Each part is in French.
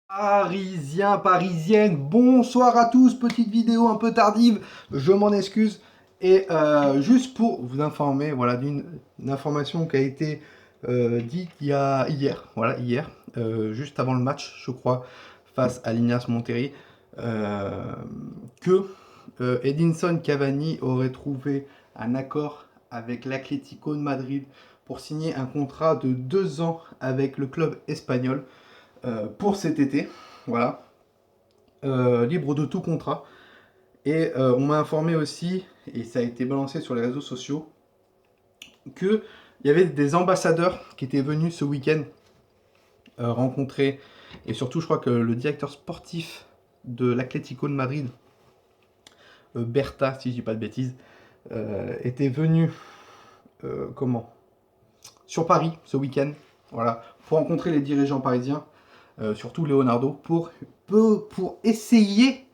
Parisiens, parisiennes, bonsoir à tous, petite vidéo un peu tardive, je m'en excuse. Et juste pour vous informer, voilà, d'une information qui a été dite hier, voilà, hier, juste avant le match, je crois, face à l'Ignas Monterrey, que Edinson Cavani aurait trouvé un accord avec l'Atlético de Madrid pour signer un contrat de 2 ans avec le club espagnol pour cet été, voilà, libre de tout contrat. Et on m'a informé aussi, et ça a été balancé sur les réseaux sociaux, qu'il y avait des ambassadeurs qui étaient venus ce week-end rencontrer, et surtout je crois que le directeur sportif de l'Atlético de Madrid, Bertha, si je dis pas de bêtises, était venu comment sur Paris ce week-end, voilà, pour rencontrer les dirigeants parisiens, surtout Leonardo, pour essayer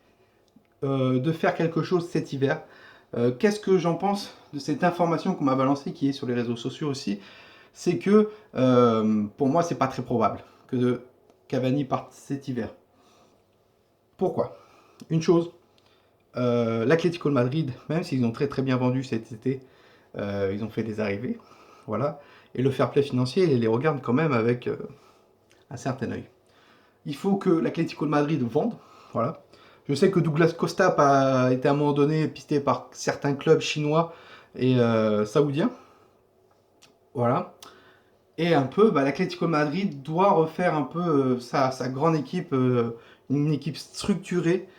de faire quelque chose cet hiver. Qu'est-ce que j'en pense de cette information qu'on m'a balancée, qui est sur les réseaux sociaux aussi? C'est que pour moi, c'est pas très probable que Cavani parte cet hiver. Pourquoi? Une chose, l'Atlético de Madrid, même s'ils ont très très bien vendu cet été, ils ont fait des arrivées, voilà, et le fair play financier, ils les regardent quand même avec un certain œil. Il faut que l'Atlético de Madrid vende, voilà. Je sais que Douglas Costa a été à un moment donné pisté par certains clubs chinois et saoudiens, voilà. Et un peu, l'Atlético de Madrid doit refaire un peu sa grande équipe, une équipe structurée,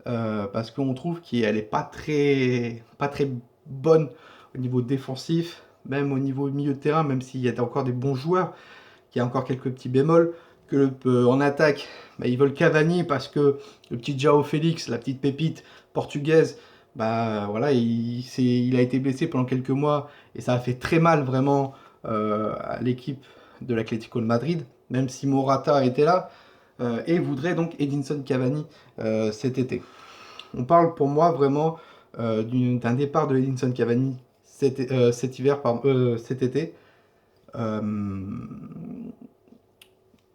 parce qu'on trouve qu'elle n'est pas très bonne au niveau défensif, même au niveau milieu de terrain, même s'il y a encore des bons joueurs, qu'il y a encore quelques petits bémols, que en attaque, ils veulent Cavani parce que le petit João Félix, la petite pépite portugaise, voilà, il a été blessé pendant quelques mois et ça a fait très mal vraiment à l'équipe de l'Atlético de Madrid, même si Morata était là, et voudrait donc Edinson Cavani cet été. On parle pour moi vraiment d'un départ de Edinson Cavani cet hiver, cet été. Euh,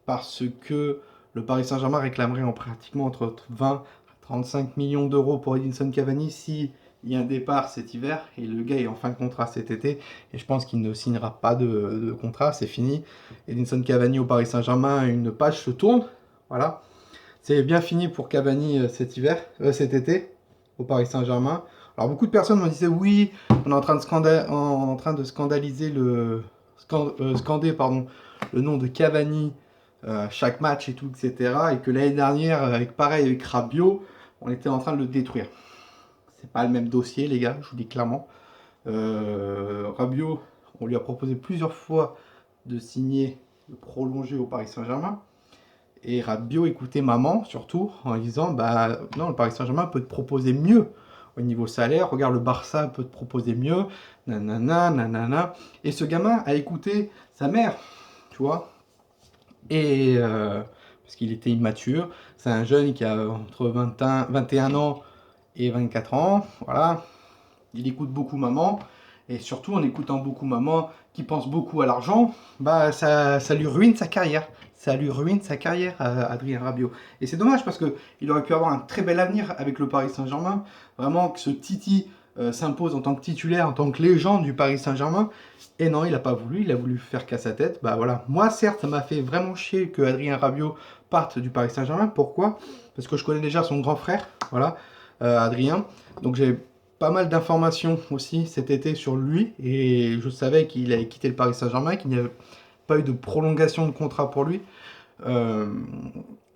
Parce que le Paris Saint-Germain réclamerait en pratiquement entre 20 et 35 millions d'euros pour Edinson Cavani si il y a un départ cet hiver et le gars est en fin de contrat cet été et je pense qu'il ne signera pas de contrat, c'est fini. Edinson Cavani au Paris Saint-Germain, une page se tourne, voilà. C'est bien fini pour Cavani cet été au Paris Saint-Germain. Alors beaucoup de personnes me disaient oui, on est en train de scandaliser scander pardon, le nom de Cavani chaque match et tout, etc. Et que l'année dernière, pareil avec Rabiot, on était en train de le détruire. C'est pas le même dossier, les gars, je vous dis clairement. Rabiot, on lui a proposé plusieurs fois de signer, de prolonger au Paris Saint-Germain. Et Rabiot écoutait maman, surtout, en disant non, le Paris Saint-Germain peut te proposer mieux au niveau salaire. Regarde, le Barça peut te proposer mieux. Nanana, nanana. Et ce gamin a écouté sa mère, tu vois. Et parce qu'il était immature. C'est un jeune qui a entre 21 ans et 24 ans. Voilà. Il écoute beaucoup maman. Et surtout, en écoutant beaucoup maman, qui pense beaucoup à l'argent, ça lui ruine sa carrière. Ça lui ruine sa carrière, Adrien Rabiot. Et c'est dommage parce qu'il aurait pu avoir un très bel avenir avec le Paris Saint-Germain. Vraiment que ce Titi s'impose en tant que titulaire, en tant que légende du Paris Saint-Germain. Et non, il n'a pas voulu, il a voulu faire qu'à sa tête. Bah voilà. Moi, certes, ça m'a fait vraiment chier que Adrien Rabiot parte du Paris Saint-Germain. Pourquoi? Parce que je connais déjà son grand frère, voilà, Adrien. Donc j'ai pas mal d'informations aussi cet été sur lui et je savais qu'il allait quitter le Paris Saint-Germain, qu'il n'y avait pas eu de prolongation de contrat pour lui. Euh,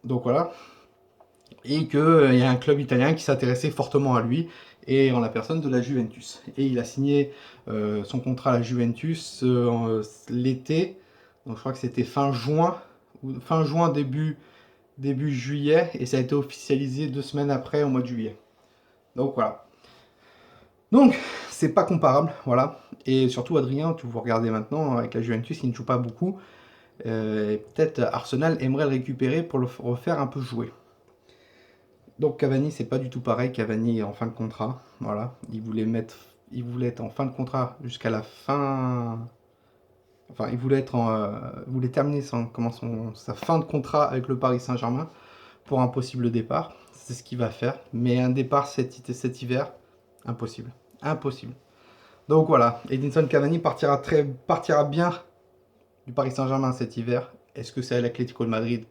donc voilà. Et qu'il y a un club italien qui s'intéressait fortement à lui et en la personne de la Juventus. Et il a signé son contrat à la Juventus l'été, donc je crois que c'était fin juin, début juillet, et ça a été officialisé 2 semaines après, au mois de juillet. Donc voilà. Donc, c'est pas comparable, voilà. Et surtout, Adrien, tu vous regardez maintenant, avec la Juventus, il ne joue pas beaucoup. Peut-être Arsenal aimerait le récupérer pour le refaire un peu jouer. Donc Cavani, c'est pas du tout pareil. Cavani est en fin de contrat, voilà. Il voulait être en fin de contrat jusqu'à la fin. Enfin, il voulait terminer sa fin de contrat avec le Paris Saint-Germain. pour un possible départ. C'est ce qu'il va faire. Mais un départ cet hiver, impossible. Impossible. Donc voilà, Edinson Cavani partira bien du Paris Saint-Germain cet hiver. Est-ce que c'est à l'Atlético de Madrid?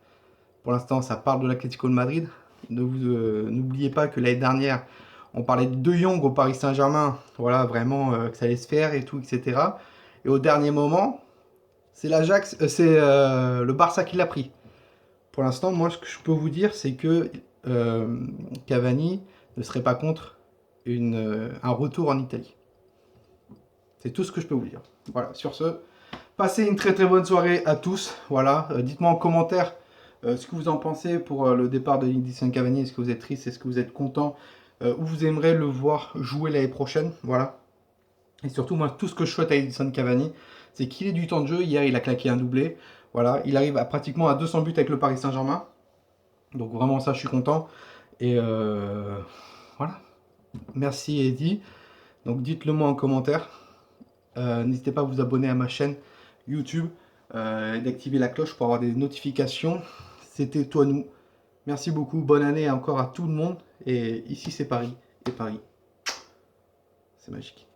Pour l'instant, ça parle de l'Atlético de Madrid. N'oubliez pas que l'année dernière, on parlait de De Jong au Paris Saint-Germain. Voilà, vraiment, que ça allait se faire et tout, etc. Et au dernier moment, c'est le Barça qui l'a pris. Pour l'instant, moi, ce que je peux vous dire, c'est que Cavani ne serait pas contre un retour en Italie. C'est tout ce que je peux vous dire. Voilà, sur ce, passez une très très bonne soirée à tous. Voilà, dites-moi en commentaire ce que vous en pensez pour le départ de Edinson Cavani. Est-ce que vous êtes triste? Est-ce que vous êtes content? Ou vous aimeriez le voir jouer l'année prochaine? Voilà. Et surtout, moi, tout ce que je souhaite à Edinson Cavani, c'est qu'il ait du temps de jeu. Hier, il a claqué un doublé. Voilà, il arrive pratiquement à 200 buts avec le Paris Saint-Germain. Donc vraiment, ça, je suis content. Et voilà. Merci, Eddy. Donc dites-le moi en commentaire. N'hésitez pas à vous abonner à ma chaîne YouTube et d'activer la cloche pour avoir des notifications. C'était Toi Nous. Merci beaucoup. Bonne année encore à tout le monde. Et ici, c'est Paris. Et Paris, c'est magique.